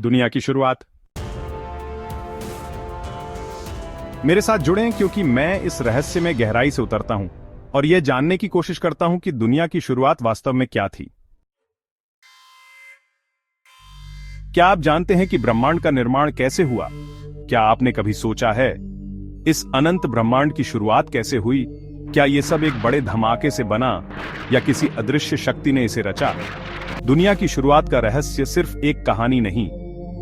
दुनिया की शुरुआत। मेरे साथ जुड़ें क्योंकि मैं इस रहस्य में गहराई से उतरता हूं और यह जानने की कोशिश करता हूं कि दुनिया की शुरुआत वास्तव में क्या थी। क्या आप जानते हैं कि ब्रह्मांड का निर्माण कैसे हुआ? क्या आपने कभी सोचा है इस अनंत ब्रह्मांड की शुरुआत कैसे हुई? क्या यह सब एक बड़े धमाके से बना या किसी अदृश्य शक्ति ने इसे रचा? दुनिया की शुरुआत का रहस्य सिर्फ एक कहानी नहीं,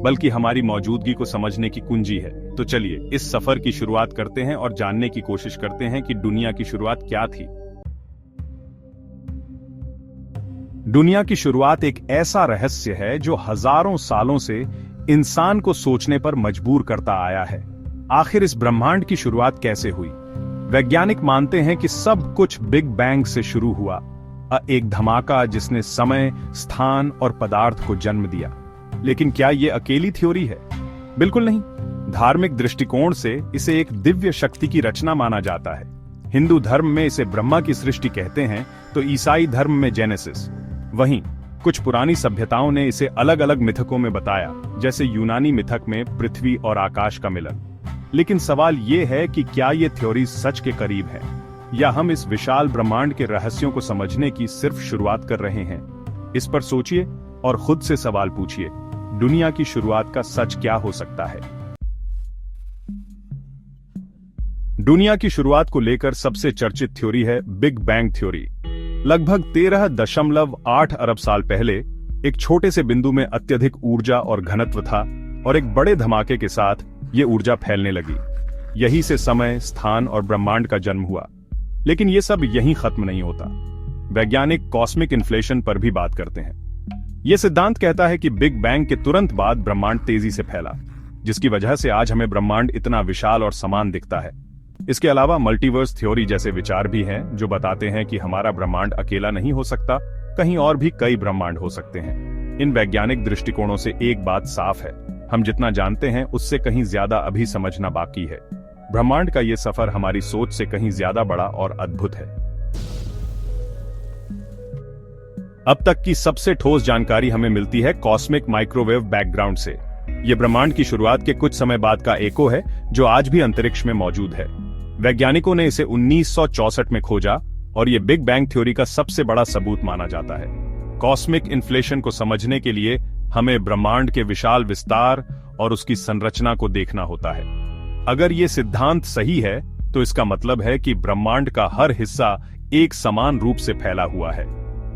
बल्कि हमारी मौजूदगी को समझने की कुंजी है। तो चलिए इस सफर की शुरुआत करते हैं और जानने की कोशिश करते हैं कि दुनिया की शुरुआत क्या थी। दुनिया की शुरुआत एक ऐसा रहस्य है जो हजारों सालों से इंसान को सोचने पर मजबूर करता आया है। आखिर इस ब्रह्मांड की शुरुआत कैसे हुई? वैज्ञानिक मानते हैं कि सब कुछ बिग बैंग से शुरू हुआ, एक धमाका जिसने समय, स्थान और पदार्थ को जन्म दिया। लेकिन क्या यह अकेली थ्योरी है? बिल्कुल नहीं। धार्मिक दृष्टिकोण से इसे एक दिव्य शक्ति की रचना माना जाता है। हिंदू धर्म में इसे ब्रह्मा की सृष्टि कहते हैं, तो ईसाई धर्म में जेनेसिस। वहीं कुछ पुरानी सभ्यताओं ने इसे अलग अलग मिथकों में बताया, जैसे यूनानी मिथक में पृथ्वी और आकाश का मिलन। लेकिन सवाल यह है कि क्या ये थ्योरी सच के करीब है, या हम इस विशाल ब्रह्मांड के रहस्यों को समझने की सिर्फ शुरुआत कर रहे हैं? इस पर सोचिए और खुद से सवाल पूछिए, दुनिया की शुरुआत का सच क्या हो सकता है? दुनिया की शुरुआत को लेकर सबसे चर्चित थ्योरी है बिग बैंग थ्योरी। लगभग 13.8 अरब साल पहले एक छोटे से बिंदु में अत्यधिक ऊर्जा और घनत्व था, और एक बड़े धमाके के साथ ये ऊर्जा फैलने लगी। यही से समय, स्थान और ब्रह्मांड का जन्म हुआ। लेकिन यह सब यहीं खत्म नहीं होता। वैज्ञानिक कॉस्मिक इन्फ्लेशन पर भी बात करते हैं। यह सिद्धांत कहता है कि बिग बैंग के तुरंत बाद ब्रह्मांड तेजी से फैला, जिसकी वजह से आज हमें ब्रह्मांड इतना विशाल और समान दिखता है। इसके अलावा मल्टीवर्स थ्योरी जैसे विचार भी हैं, जो बताते हैं कि हमारा ब्रह्मांड अकेला नहीं हो सकता, कहीं और भी कई ब्रह्मांड हो सकते हैं। इन वैज्ञानिक दृष्टिकोणों से एक बात साफ है, हम जितना जानते हैं उससे कहीं ज्यादा अभी समझना बाकी है। ब्रह्मांड का यह सफर हमारी सोच से कहीं ज्यादा बड़ा और अद्भुत है। अब तक की सबसे ठोस जानकारी हमें मिलती है कॉस्मिक माइक्रोवेव बैकग्राउंड से। यह ब्रह्मांड की शुरुआत के कुछ समय बाद का एको है, जो आज भी अंतरिक्ष में मौजूद है। वैज्ञानिकों ने इसे 1964 में खोजा, और यह बिग बैंग थ्योरी का सबसे बड़ा सबूत माना जाता है। कॉस्मिक इन्फ्लेशन को समझने के लिए हमें ब्रह्मांड के विशाल विस्तार और उसकी संरचना को देखना होता है। अगर ये सिद्धांत सही है, तो इसका मतलब है कि ब्रह्मांड का हर हिस्सा एक समान रूप से फैला हुआ है,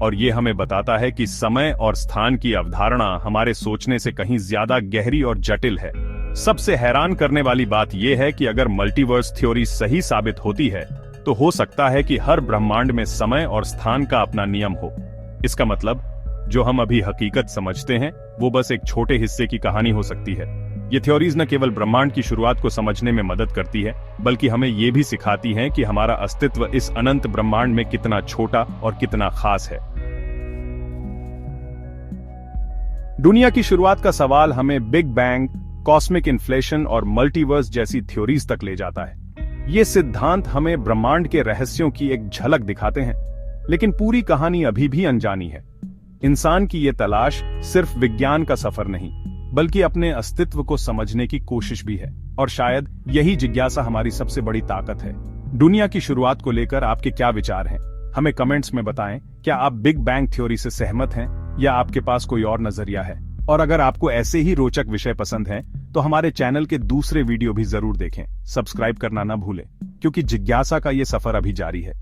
और ये हमें बताता है कि समय और स्थान की अवधारणा हमारे सोचने से कहीं ज्यादा गहरी और जटिल है। सबसे हैरान करने वाली बात यह है कि अगर मल्टीवर्स थ्योरी सही साबित होती है, तो हो सकता है कि हर ब्रह्मांड में समय और स्थान का अपना नियम हो। इसका मतलब जो हम अभी हकीकत समझते हैं, वो बस एक छोटे हिस्से की कहानी हो सकती है। ये थ्योरीज न केवल ब्रह्मांड की शुरुआत को समझने में मदद करती है, बल्कि हमें ये भी सिखाती हैं कि हमारा अस्तित्व इस अनंत ब्रह्मांड में कितना छोटा और कितना खास है। दुनिया की शुरुआत का सवाल हमें बिग बैंग, कॉस्मिक इन्फ्लेशन और मल्टीवर्स जैसी थ्योरीज तक ले जाता है। ये सिद्धांत हमें ब्रह्मांड के रहस्यों की एक झलक दिखाते हैं, लेकिन पूरी कहानी अभी भी अनजानी है। इंसान की ये तलाश सिर्फ विज्ञान का सफर नहीं, बल्कि अपने अस्तित्व को समझने की कोशिश भी है, और शायद यही जिज्ञासा हमारी सबसे बड़ी ताकत है। दुनिया की शुरुआत को लेकर आपके क्या विचार हैं? हमें कमेंट्स में बताएं। क्या आप बिग बैंग थ्योरी से सहमत हैं, या आपके पास कोई और नजरिया है? और अगर आपको ऐसे ही रोचक विषय पसंद हैं, तो हमारे चैनल के दूसरे वीडियो भी जरूर देखें। सब्सक्राइब करना ना भूलें, क्योंकि जिज्ञासा का ये सफर अभी जारी है।